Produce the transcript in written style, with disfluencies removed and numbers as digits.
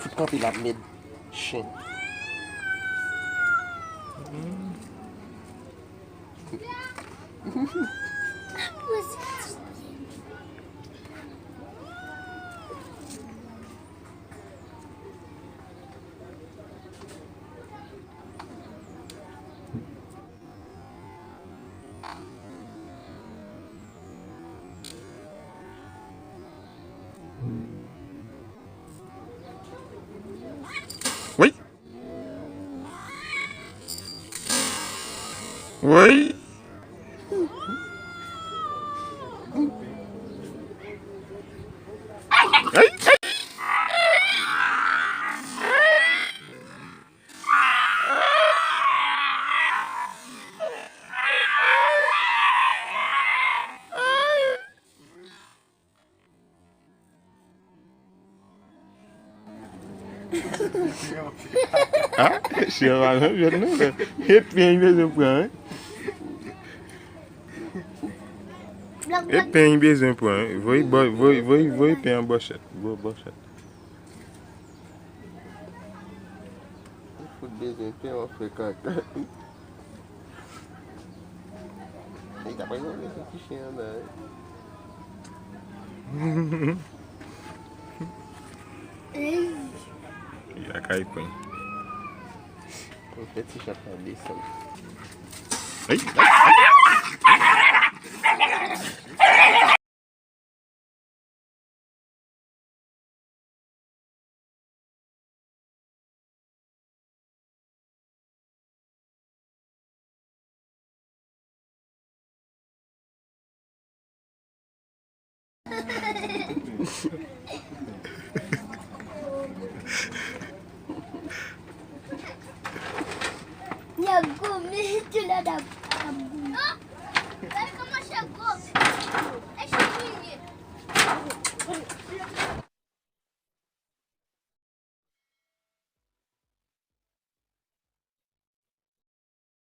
Faut camper la mid chaîne. Oui. Oui. Ah, Chirano, je ne sais pas. Epeng bezon pou an. Epeng bezon pou an. Voy pen an bochet. Bochet. Faut bezon pen an frekant. E ta pa yon bezon ki chen an da. Ya kay pen. On fait si chapin descend. Ay. Nyagumi tu la da. Ah, comment ça go?